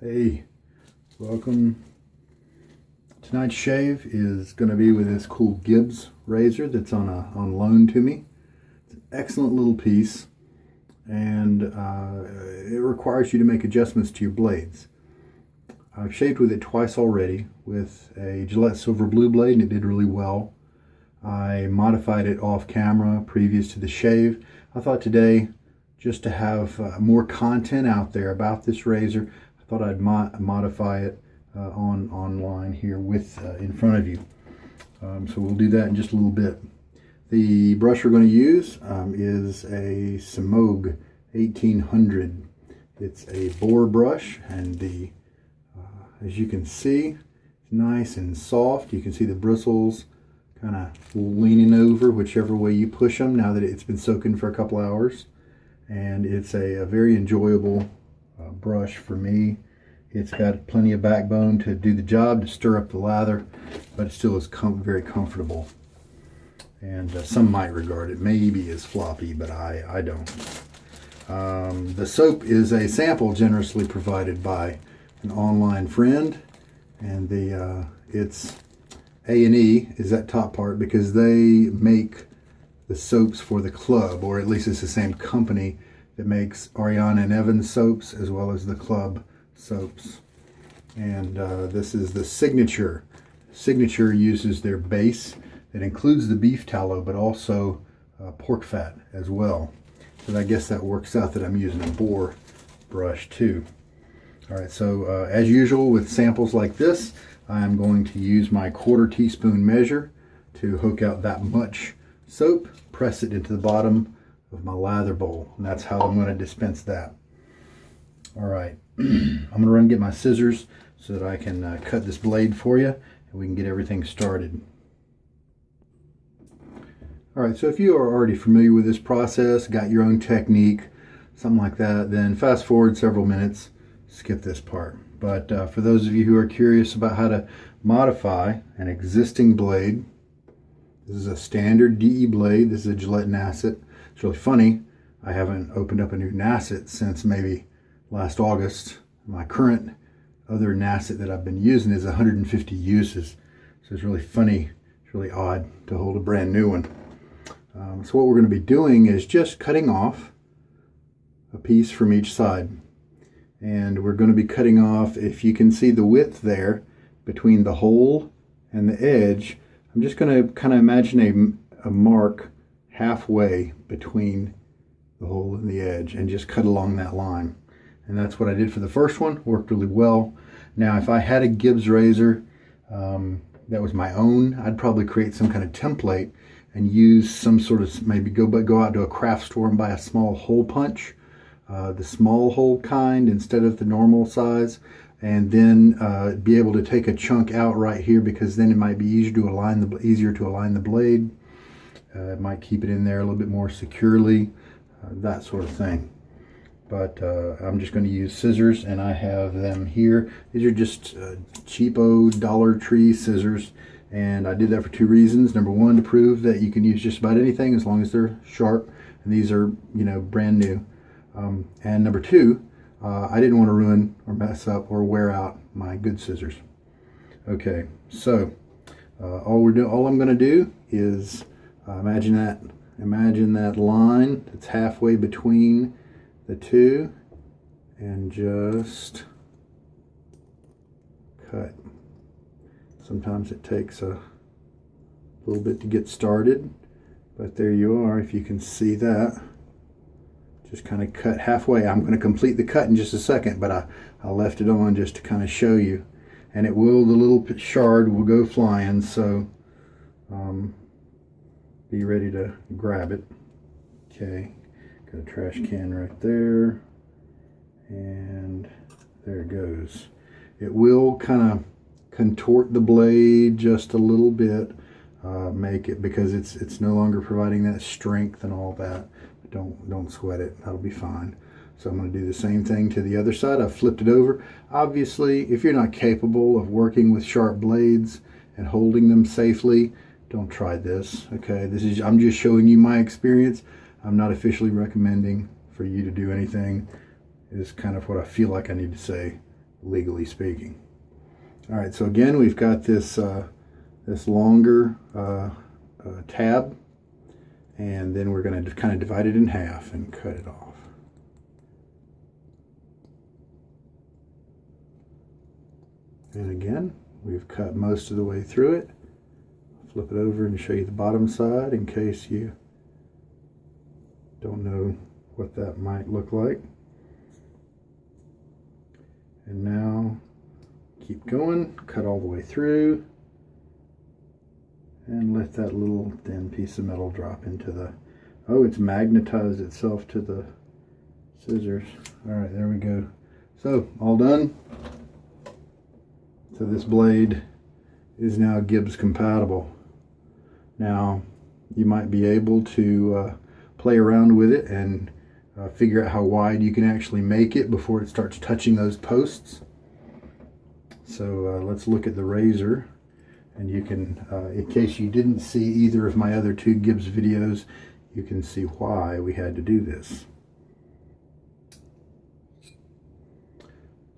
Hey, welcome. Tonight's shave is going to be with this cool Gibbs razor that's on loan to me. It's an excellent little piece, and it requires you to make adjustments to your blades. I've shaved with it twice already with a Gillette silver blue blade, and it did really well. I modified it off camera previous to the shave. I thought today, just to have more content out there about this razor, I thought I'd modify it online here with in front of you. So we'll do that in just a little bit. The brush we're going to use is a Semogue 1800. It's a Boar brush, and as you can see, it's nice and soft. You can see the bristles kind of leaning over whichever way you push them now that it's been soaking for a couple hours. And it's a very enjoyable brush for me. It's got plenty of backbone to do the job, to stir up the lather, but it still is very comfortable. And some might regard it maybe as floppy, but I don't. The soap is a sample generously provided by an online friend, and it's A&E is that top part because they make the soaps for the club, or at least it's the same company that makes Ariana and Evans soaps as well as the club soaps. And this is the Signature. Signature uses their base that includes the beef tallow, but also pork fat as well. So I guess that works out that I'm using a Boar brush too. All right, so as usual with samples like this, I'm going to use my 1/4 teaspoon measure to hook out that much soap, press it into the bottom of my lather bowl, and that's how I'm going to dispense that. All right, I'm going to run and get my scissors so that I can cut this blade for you, and we can get everything started. All right, so if you are already familiar with this process, got your own technique, something like that, then fast forward several minutes, skip this part. But for those of you who are curious about how to modify an existing blade, this is a standard DE blade. This is a Gillette Nacet. It's really funny. I haven't opened up a new Nacet since maybe last August. My current other Nacet that I've been using is 150 uses. So it's really funny. It's really odd to hold a brand new one. So what we're going to be doing is just cutting off a piece from each side. And we're going to be cutting off, if you can see the width there between the hole and the edge, I'm just going to kind of imagine a mark halfway between the hole and the edge and just cut along that line. And that's what I did for the first one. Worked really well. Now if I had a Gibbs razor that was my own, I'd probably create some kind of template and use some sort of, maybe go out to a craft store and buy a small hole punch, the small hole kind instead of the normal size, and then be able to take a chunk out right here, because then it might be easier to align the blade. It might keep it in there a little bit more securely, that sort of thing. But I'm just going to use scissors, and I have them here. These are just cheapo Dollar Tree scissors, and I did that for two reasons. Number one, to prove that you can use just about anything as long as they're sharp, and these are, brand new. And number two, I didn't want to ruin or mess up or wear out my good scissors. Okay, so all I'm going to do is imagine that line that's halfway between the two, and just cut. Sometimes it takes a little bit to get started, but there you are. If you can see that, just kind of cut halfway. I'm going to complete the cut in just a second, but I left it on just to kind of show you. And the little shard will go flying, so be ready to grab it. Okay, got a trash can right there, and there it goes. It will kind of contort the blade just a little bit, make it, because it's no longer providing that strength and all that. Don't sweat it, that'll be fine. So I'm going to do the same thing to the other side. I've flipped it over. Obviously, if you're not capable of working with sharp blades and holding them safely, don't try this. Okay, I'm just showing you my experience. I'm not officially recommending for you to do anything. Is kind of what I feel like I need to say legally speaking. All right, so again, we've got this this longer tab, and then we're going to kind of divide it in half and cut it off. And again, we've cut most of the way through it. Flip it over and show you the bottom side in case you don't know what that might look like. And now keep going, cut all the way through, and let that little thin piece of metal drop into the, oh, it's magnetized itself to the scissors. All right, there we go. So, all done. So this blade is now Gibbs compatible. Now, you might be able to play around with it and figure out how wide you can actually make it before it starts touching those posts. So let's look at the razor, and you can, in case you didn't see either of my other two Gibbs videos, you can see why we had to do this.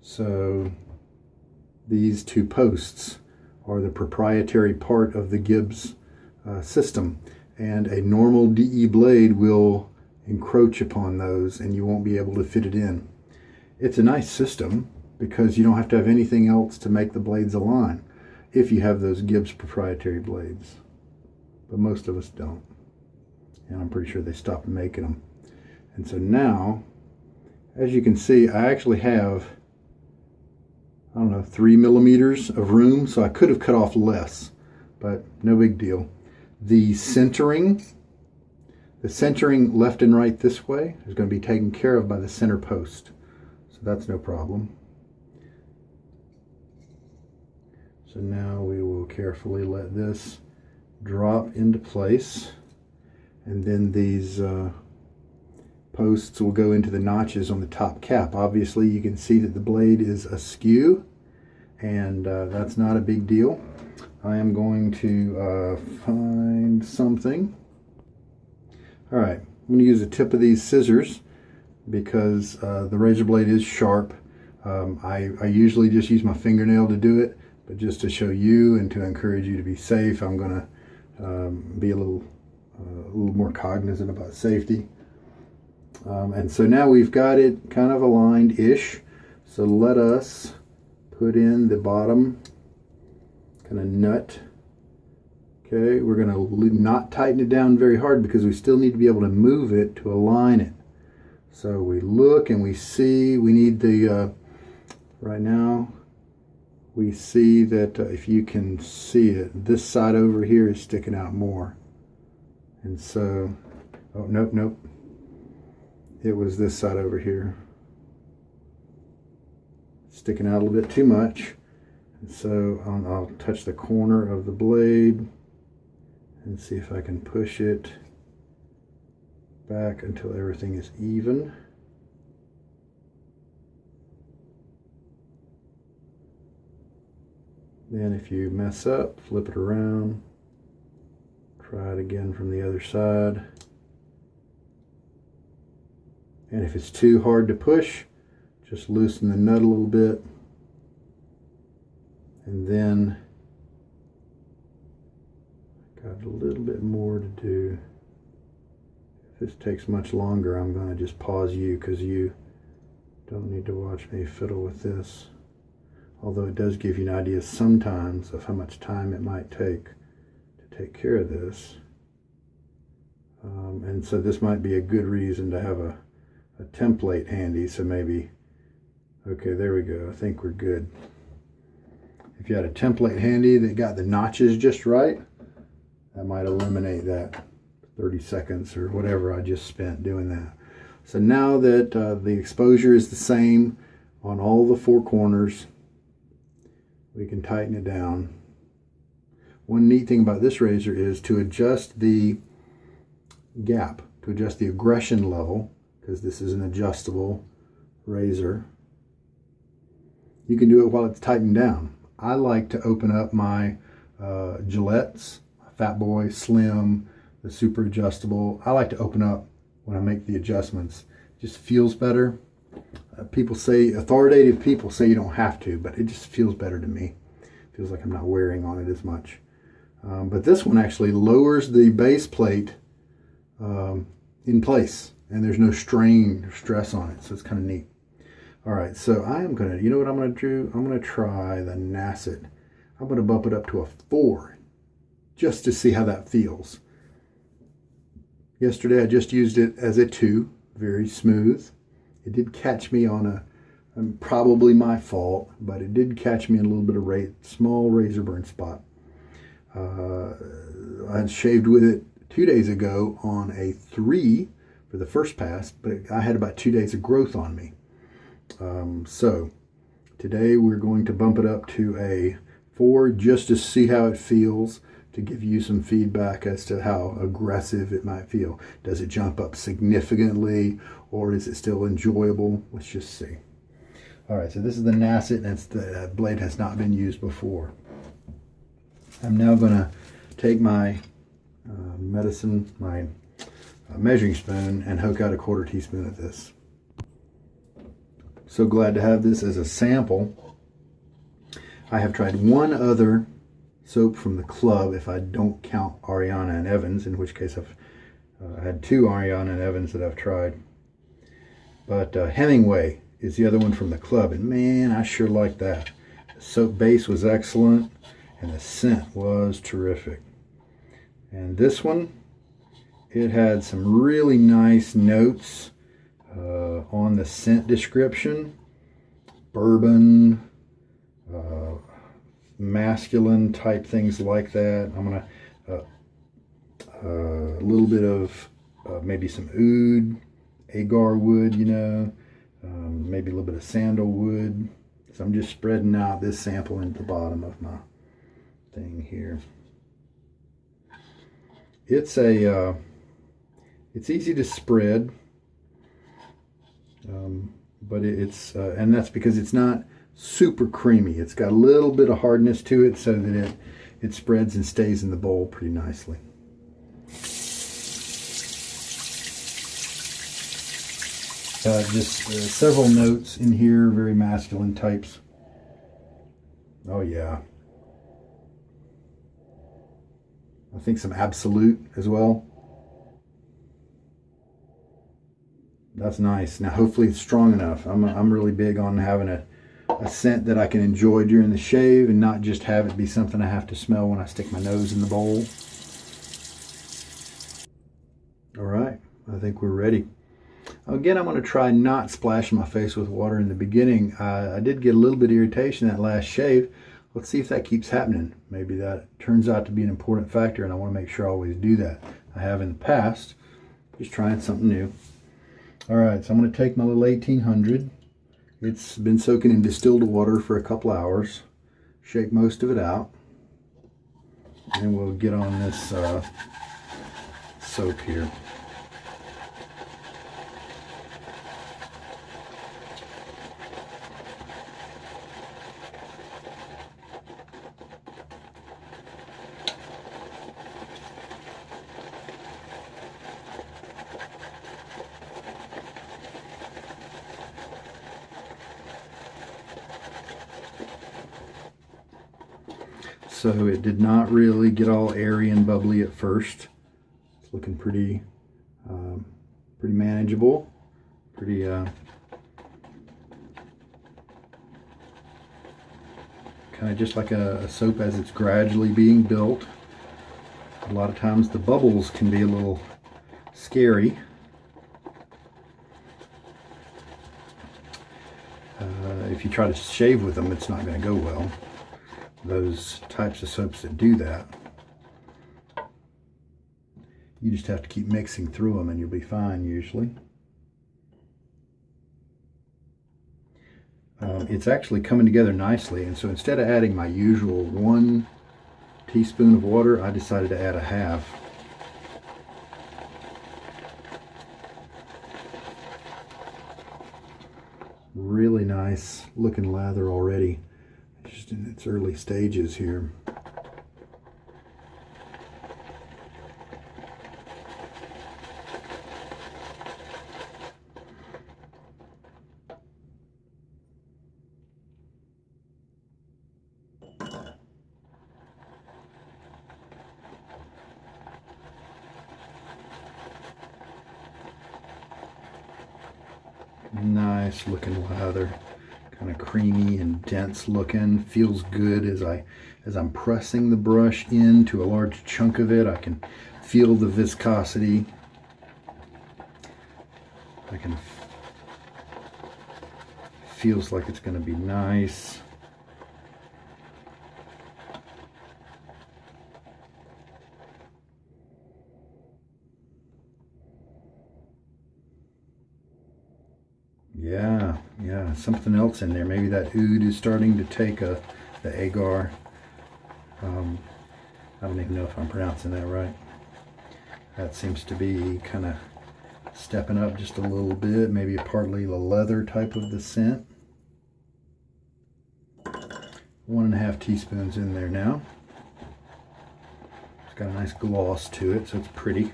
So these two posts are the proprietary part of the Gibbs system, and a normal DE blade will encroach upon those and you won't be able to fit it in. It's a nice system because you don't have to have anything else to make the blades align if you have those Gibbs proprietary blades, but most of us don't, and I'm pretty sure they stopped making them. And so now, as you can see, I actually have, I don't know, 3 millimeters of room, so I could have cut off less, but no big deal. The centering left and right this way is going to be taken care of by the center post, so that's no problem. So now we will carefully let this drop into place, and then these posts will go into the notches on the top cap. Obviously you can see that the blade is askew, and that's not a big deal. I am going to find something. All right, I'm going to use the tip of these scissors because the razor blade is sharp. I usually just use my fingernail to do it, but just to show you and to encourage you to be safe, I'm going to be a little more cognizant about safety. And so now we've got it kind of aligned-ish. So let us put in the bottom kind of nut. Okay, we're going to not tighten it down very hard because we still need to be able to move it to align it. So we look and we see, we need the, right now, we see that if you can see it, this side over here is sticking out more. And so, oh, nope. It was this side over here. Sticking out a little bit too much. And so I'll touch the corner of the blade and see if I can push it back until everything is even. Then if you mess up, flip it around. Try it again from the other side. And if it's too hard to push, just loosen the nut a little bit. And then got a little bit more to do. If this takes much longer, I'm going to just pause you because you don't need to watch me fiddle with this. Although it does give you an idea sometimes of how much time it might take to take care of this. And so this might be a good reason to have a template handy. So maybe, okay, there we go. I think we're good. If you had a template handy that got the notches just right, that might eliminate that 30 seconds or whatever I just spent doing that. So now that the exposure is the same on all the four corners, we can tighten it down. One neat thing about this razor is to adjust the gap, to adjust the aggression level, because this is an adjustable razor. You can do it while it's tightened down. I like to open up my Gillettes, Fat Boy, Slim, the super adjustable. I like to open up when I make the adjustments. It just feels better. People say, authoritative people say you don't have to, but it just feels better to me. Feels like I'm not wearing on it as much. But this one actually lowers the base plate in place, and there's no strain or stress on it, so it's kind of neat. All right, so I am gonna, you know what I'm gonna do? I'm gonna try the Nacet. I'm gonna bump it up to a 4, just to see how that feels. Yesterday I just used it as a 2, very smooth. It did catch me on a, probably my fault, but it did catch me in a little bit of small razor burn spot. I shaved with it 2 days ago on a 3 for the first pass, but I had about 2 days of growth on me. So today we're going to bump it up to a 4 just to see how it feels, to give you some feedback as to how aggressive it might feel. Does it jump up significantly, or is it still enjoyable? Let's just see. All right, so this is the Nacet, and the blade has not been used before. I'm now going to take my measuring spoon and hook out a 1/4 teaspoon of this. So glad to have this as a sample. I have tried one other soap from the club, if I don't count Ariana and Evans, in which case I've had 2 Ariana and Evans that I've tried. But Hemingway is the other one from the club, and man, I sure like that. The soap base was excellent, and the scent was terrific. And this one, it had some really nice notes on the scent description. Bourbon, masculine type things like that. I'm gonna a little bit of maybe some oud, Agarwood, you know, maybe a little bit of sandalwood. So I'm just spreading out this sample into the bottom of my thing here. It's easy to spread, but and that's because it's not super creamy. It's got a little bit of hardness to it so that it spreads and stays in the bowl pretty nicely. Just several notes in here, very masculine types. Oh yeah. I think some Absolute as well. That's nice. Now hopefully it's strong enough. I'm really big on having a scent that I can enjoy during the shave and not just have it be something I have to smell when I stick my nose in the bowl. All right, I think we're ready. Again, I'm going to try not splashing my face with water in the beginning. I did get a little bit of irritation that last shave. Let's see if that keeps happening. Maybe that turns out to be an important factor, and I want to make sure I always do that. I have in the past. Just trying something new. All right, so I'm going to take my little 1800. It's been soaking in distilled water for a couple hours. Shake most of it out. And we'll get on this soap here. So it did not really get all airy and bubbly at first. It's looking pretty manageable, pretty kind of just like a soap as it's gradually being built. A lot of times the bubbles can be a little scary. If you try to shave with them, it's not going to go well. Those types of soaps that do that, you just have to keep mixing through them and you'll be fine usually. It's actually coming together nicely, and so instead of adding my usual 1 teaspoon of water, I decided to add a half. Really nice looking lather already, just in its early stages here. Nice looking lather, kind of creamy and dense looking. Feels good as I'm pressing the brush into a large chunk of it. I can feel the viscosity. Feels like it's going to be nice. Yeah, something else in there. Maybe that oud is starting to take the agar. I don't even know if I'm pronouncing that right. That seems to be kind of stepping up just a little bit, maybe partly the leather type of the scent. 1.5 teaspoons in there now. It's got a nice gloss to it, so it's pretty.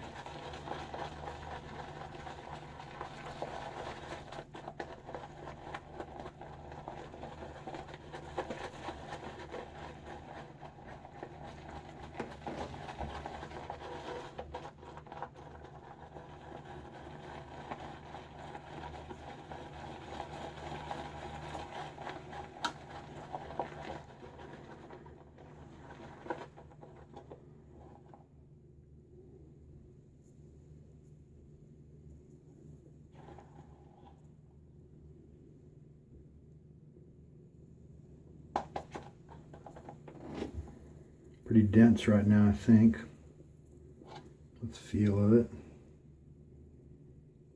Pretty dense right now, I think. Let's feel of it.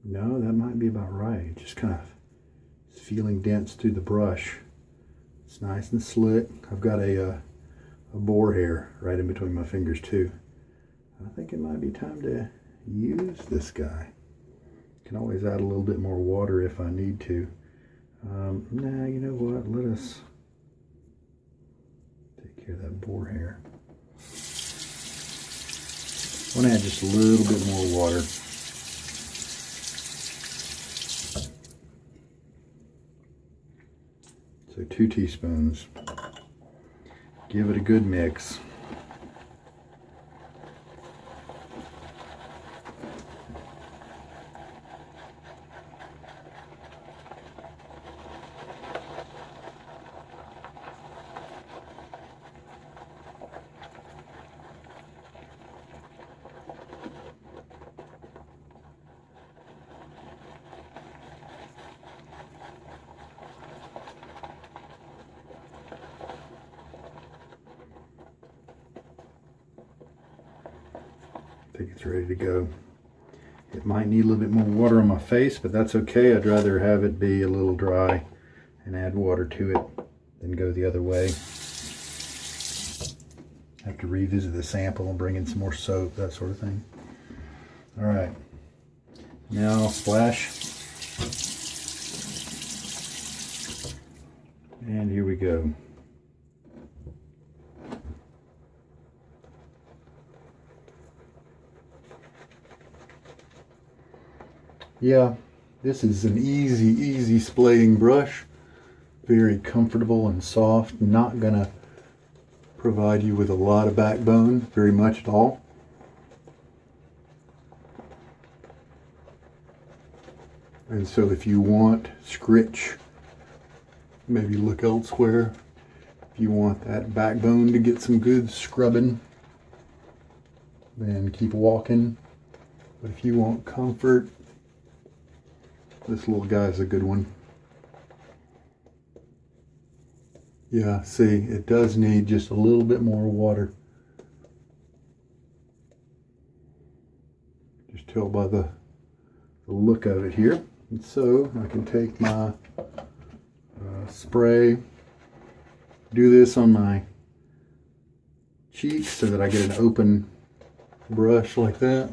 No, that might be about right. Just kind of feeling dense through the brush. It's nice and slick. I've got a boar hair right in between my fingers too. I think it might be time to use this guy. Can always add a little bit more water if I need to. Nah, you know what? Let us take care of that boar hair. I want to add just a little bit more water. So 2 teaspoons. Give it a good mix. I think it's ready to go. It might need a little bit more water on my face, but that's okay. I'd rather have it be a little dry and add water to it than go the other way. Have to revisit the sample and bring in some more soap, that sort of thing. All right, now I'll splash. And here we go. Yeah, this is an easy splaying brush. Very comfortable and soft. Not gonna provide you with a lot of backbone, very much at all. And so if you want scritch, maybe look elsewhere. If you want that backbone to get some good scrubbing, then keep walking. But if you want comfort, this little guy is a good one. Yeah, see, it does need just a little bit more water. Just tell by the look of it here. And so I can take my spray, do this on my cheeks so that I get an open brush like that.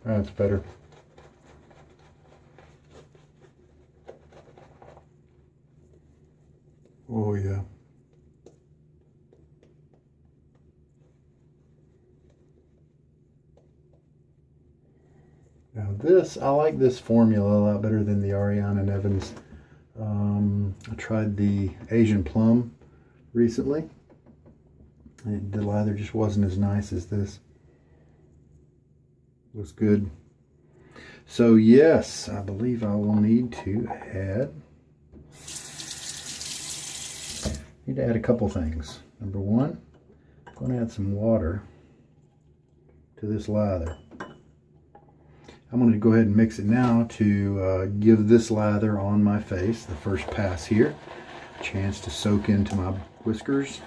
That's better. Oh yeah. Now this, I like this formula a lot better than the Ariane and Evans. I tried the Asian Plum recently. The lather just wasn't as nice as this. It was good. So yes, I believe I will need to add a couple things. Number one, I'm going to add some water to this lather. I'm going to go ahead and mix it now to give this lather on my face, the first pass here, a chance to soak into my whiskers.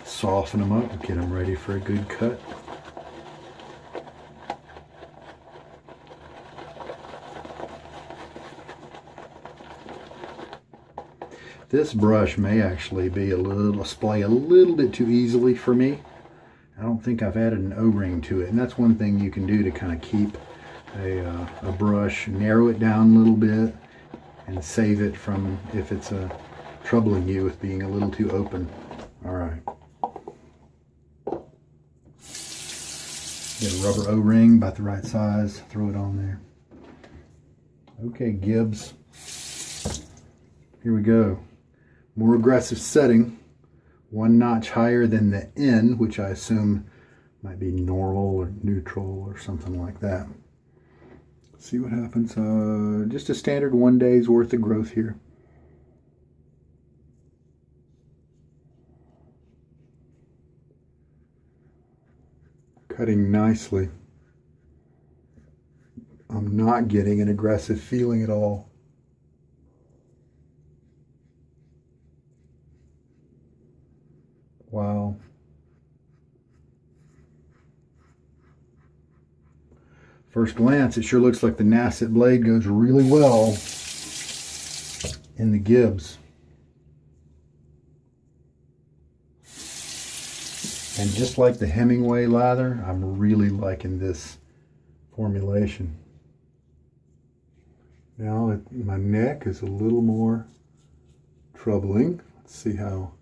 Soften them up, get them ready for a good cut. This brush may actually be splay a little bit too easily for me. I don't think I've added an O-ring to it, and that's one thing you can do to kind of keep a brush, narrow it down a little bit, and save it from if it's troubling you with being a little too open. All right. Get a rubber O-ring about the right size, throw it on there. Okay, Gibbs. Here we go. More aggressive setting. One notch higher than the N, which I assume might be normal or neutral or something like that. See what happens. Just a standard 1 day's worth of growth here. Cutting nicely. I'm not getting an aggressive feeling at all. Wow. First glance, it sure looks like the Nacet blade goes really well in the Gibbs. And just like the Hemingway lather, I'm really liking this formulation. Now my neck is a little more troubling. Let's see how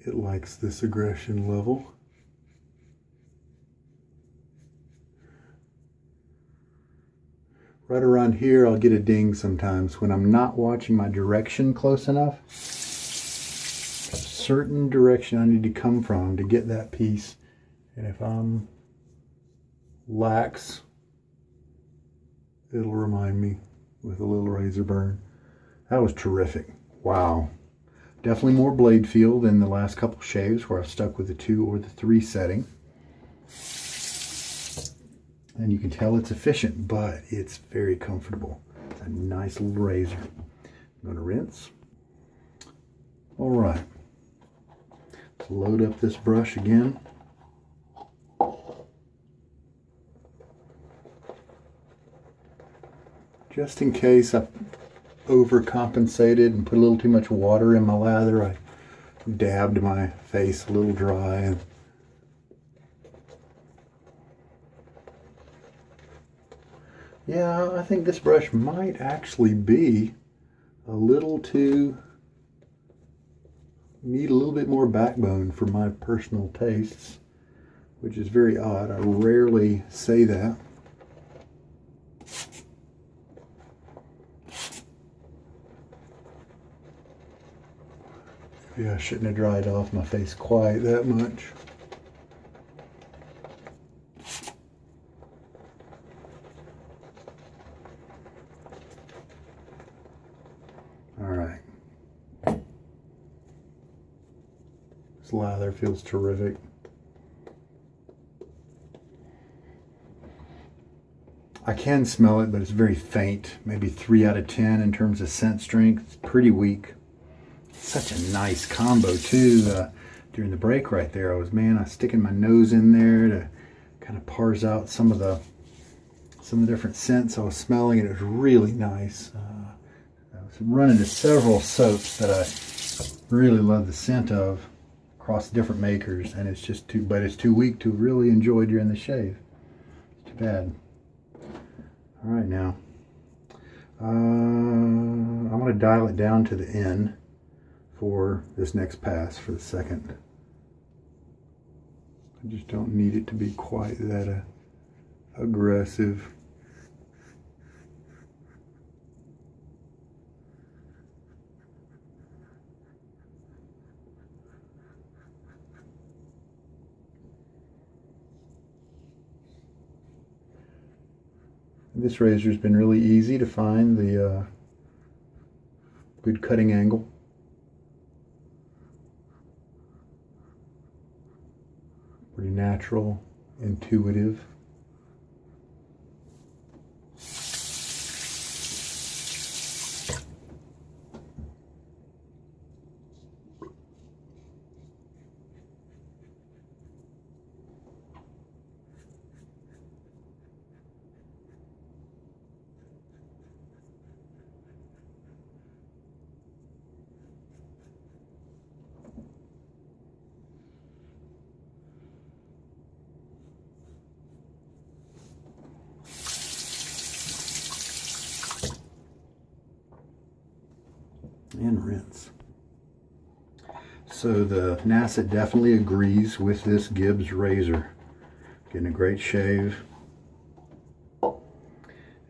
it likes this aggression level. Right around here, I'll get a ding sometimes when I'm not watching my direction close enough. A certain direction I need to come from to get that piece. And if I'm lax, it'll remind me with a little razor burn. That was terrific. Wow. Definitely more blade feel than the last couple shaves where I've stuck with the 2 or the 3 setting. And you can tell it's efficient, but it's very comfortable. It's a nice little razor. I'm going to rinse. All right. Let's load up this brush again. Just in case I overcompensated and put a little too much water in my lather, I dabbed my face a little dry. And yeah, I think this brush might actually be a little too, need a little bit more backbone for my personal tastes, which is very odd. I rarely say that. Yeah, I shouldn't have dried off my face quite that much. All right. This lather feels terrific. I can smell it, but it's very faint. Maybe 3 out of 10 in terms of scent strength. It's pretty weak. Such a nice combo too. During the break right there, I was sticking my nose in there to kind of parse out some of the different scents I was smelling, and it was really nice. I was running to several soaps that I really love the scent of across different makers, and it's just it's too weak to really enjoy during the shave. It's too bad. All right, now I'm going to dial it down to the N for this next pass for the second. I just don't need it to be quite that aggressive. This razor's been really easy to find the good cutting angle. Pretty natural, intuitive. And rinse. So the Nacet definitely agrees with this Gibbs razor. Getting a great shave.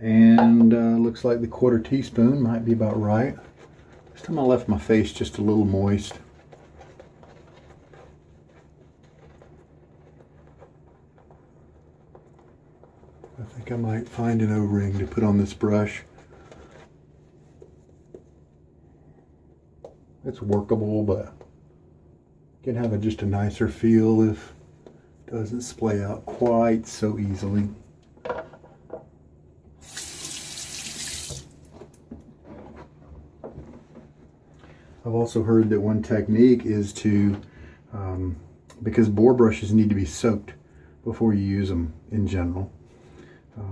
And looks like the 1/4 teaspoon might be about right. This time I left my face just a little moist. I think I might find an O-ring to put on this brush. It's workable, but can have just a nicer feel if it doesn't splay out quite so easily. I've also heard that one technique is to, because boar brushes need to be soaked before you use them in general,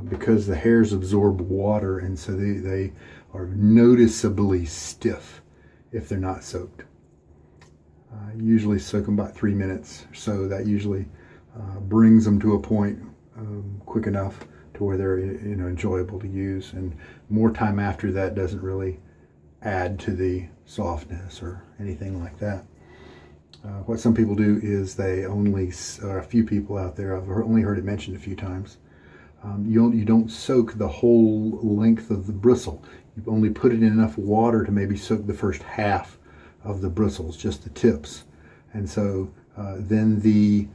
because the hairs absorb water, and so they are noticeably stiff if they're not soaked. Usually soak them about 3 minutes, so that usually brings them to a point quick enough to where they're enjoyable to use, and more time after that doesn't really add to the softness or anything like that. What some people do is they only, a few people out there, I've only heard it mentioned a few times, you don't soak the whole length of the bristle. You only put it in enough water to maybe soak the first half of the bristles, just the tips. And so then the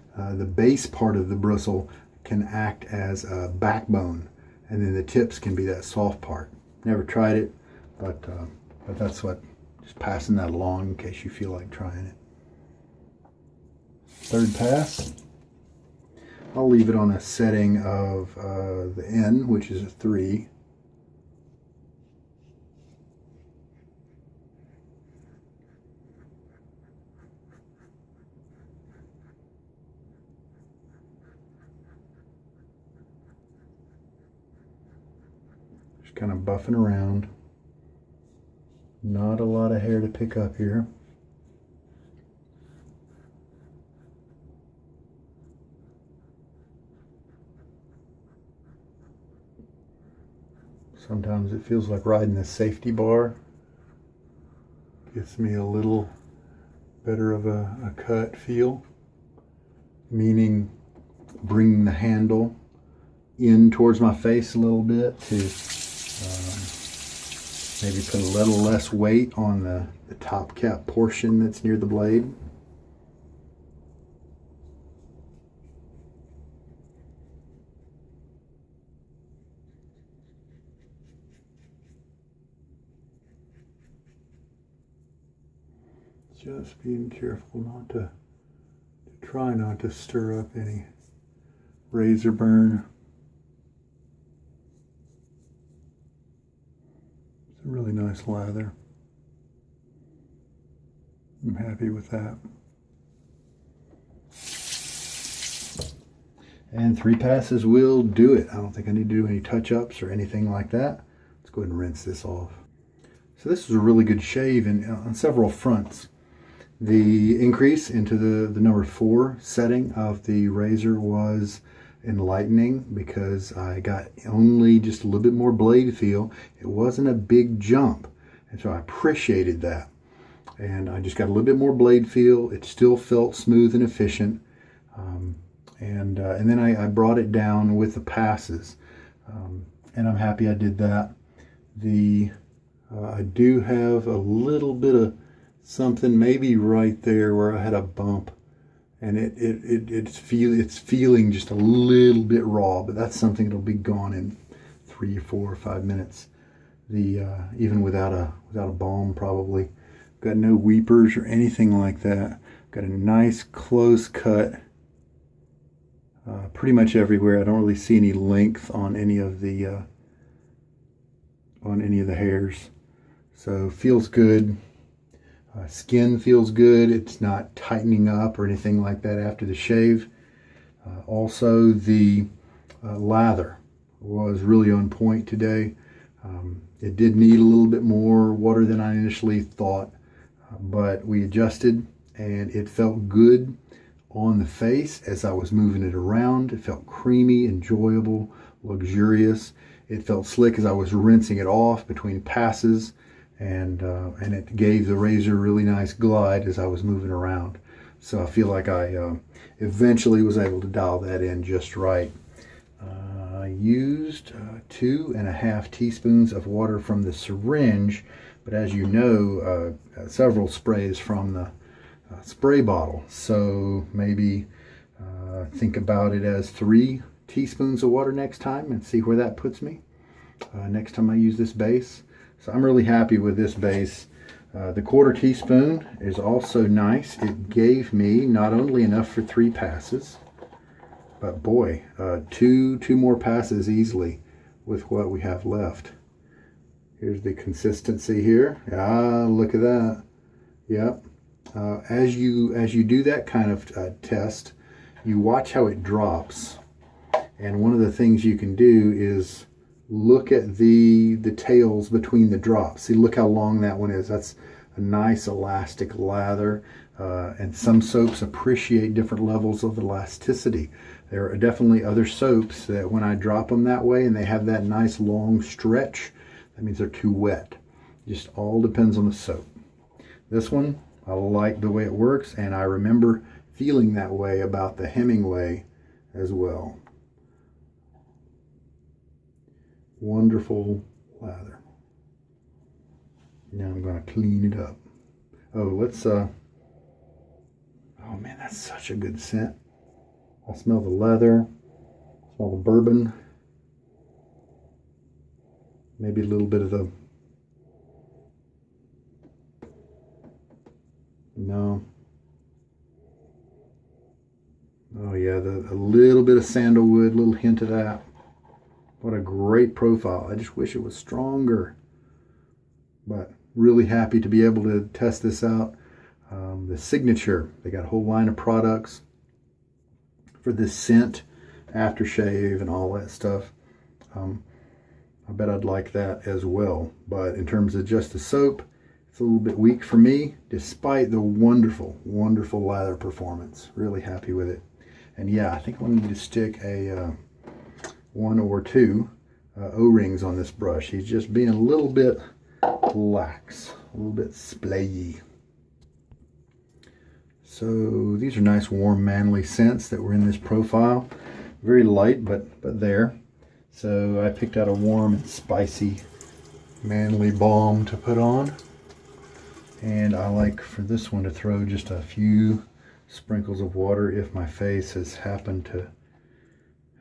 base part of the bristle can act as a backbone, and then the tips can be that soft part. Never tried it, but that's what, just passing that along in case you feel like trying it. Third pass. I'll leave it on a setting of the N, which is a 3. Just kind of buffing around. Not a lot of hair to pick up here. Sometimes it feels like riding a safety bar. Gives me a little better of a cut feel, meaning bringing the handle in towards my face a little bit to maybe put a little less weight on the top cap portion that's near the blade. Just being careful not to try not to stir up any razor burn. It's a really nice lather. I'm happy with that. And 3 passes will do it. I don't think I need to do any touch-ups or anything like that. Let's go ahead and rinse this off. So this is a really good shave on several fronts. The increase into the number 4 setting of the razor was enlightening because I got only just a little bit more blade feel. It wasn't a big jump, and so I appreciated that. And I just got a little bit more blade feel. It still felt smooth and efficient. And then I brought it down with the passes, and I'm happy I did that. I do have a little bit of something maybe right there where I had a bump, and it's feeling just a little bit raw, but that's something that'll be gone in 3, 4, or 5 minutes. Even without a balm, probably. Got no weepers or anything like that. Got a nice close cut pretty much everywhere. I don't really see any length on any of the hairs, so feels good. Skin feels good. It's not tightening up or anything like that after the shave. Also, the lather was really on point today. It did need a little bit more water than I initially thought, but we adjusted and it felt good on the face as I was moving it around. It felt creamy, enjoyable, luxurious. It felt slick as I was rinsing it off between passes, and it gave the razor a really nice glide as I was moving around. So I feel like I eventually was able to dial that in just right. I used 2.5 teaspoons of water from the syringe, but as you know, several sprays from the spray bottle. So maybe think about it as 3 teaspoons of water next time and see where that puts me next time I use this base. So I'm really happy with this base. The 1/4 teaspoon is also nice. It gave me not only enough for 3 passes, but boy, two more passes easily with what we have left. Here's the consistency here. Ah, look at that. Yep. As you do that kind of test, you watch how it drops. And one of the things you can do is look at the tails between the drops. See, look how long that one is. That's a nice elastic lather. And some soaps appreciate different levels of elasticity. There are definitely other soaps that when I drop them that way and they have that nice long stretch, that means they're too wet. Just all depends on the soap. This one, I like the way it works, and I remember feeling that way about the Hemingway as well. Wonderful lather. Now I'm going to clean it up. Oh, let's oh man, that's such a good scent. I smell the leather, smell the bourbon, maybe a little bit of the, no. Oh yeah, a little bit of sandalwood, a little hint of that. What a great profile. I just wish it was stronger. But really happy to be able to test this out. The Signature, they got a whole line of products for this scent, aftershave, and all that stuff. I bet I'd like that as well. But in terms of just the soap, it's a little bit weak for me, despite the wonderful, wonderful lather performance. Really happy with it. And yeah, I think I need to stick a 1 or 2 O-rings on this brush. He's just being a little bit lax, a little bit splayy. So these are nice, warm, manly scents that were in this profile. Very light, but there. So I picked out a warm and spicy, manly balm to put on. And I like for this one to throw just a few sprinkles of water if my face has happened to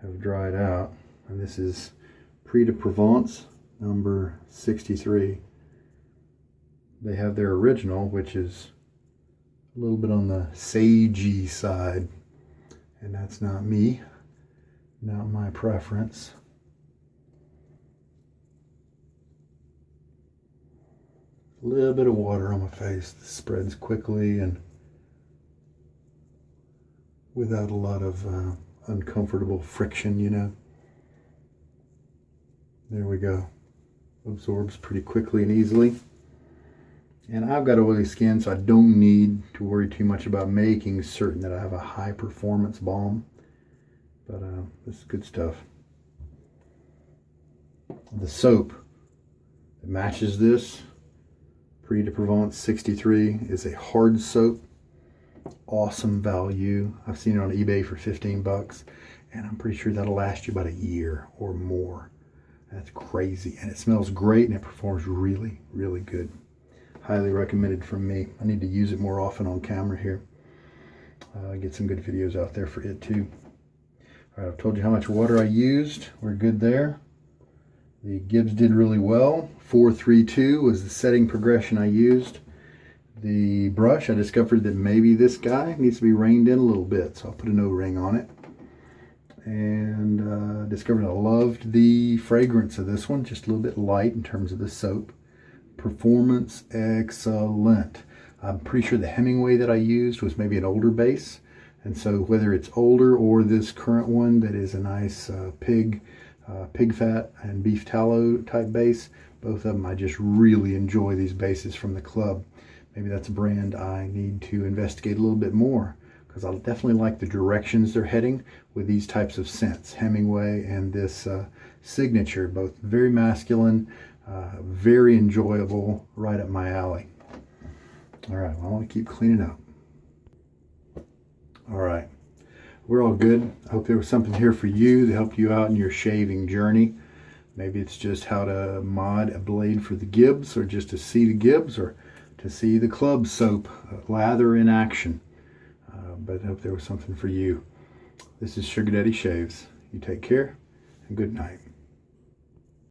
have dried out. And this is Prix de Provence, number 63. They have their original, which is a little bit on the sagey side. And that's not me, not my preference. A little bit of water on my face. This spreads quickly and without a lot of uncomfortable friction, you know. There we go. Absorbs pretty quickly and easily. And I've got oily skin, so I don't need to worry too much about making certain that I have a high performance balm. But this is good stuff. The soap that matches this, Prix de Provence 63, is a hard soap. awesome value. I've seen it on eBay for 15 bucks, and I'm pretty sure that'll last you about a year or more. That's crazy, and it smells great, and it performs really, really good. Highly recommended from me. I need to use it more often on camera here. Get some good videos out there for it too. All right, I've told you how much water I used. We're good there. The Gibbs did really well. 4-3-2 was the setting progression I used. The brush, I discovered that maybe this guy needs to be reined in a little bit, so I'll put an O-ring on it. And discovered I loved the fragrance of this one, just a little bit light in terms of the soap. Performance, excellent. I'm pretty sure the Hemingway that I used was maybe an older base, and so whether it's older or this current one that is a nice pig fat and beef tallow type base, both of them, I just really enjoy these bases from the club. Maybe that's a brand I need to investigate a little bit more, because I definitely like the directions they're heading with these types of scents. Hemingway and this Signature, both very masculine, very enjoyable, right up my alley. All right, well, I want to keep cleaning up. All right, we're all good. I hope there was something here for you to help you out in your shaving journey. Maybe it's just how to mod a blade for the Gibbs, or just to see the Gibbs, or to see the club soap, Lather in action. But I hope there was something for you. This is Sugar Daddy Shaves. You take care, and good night.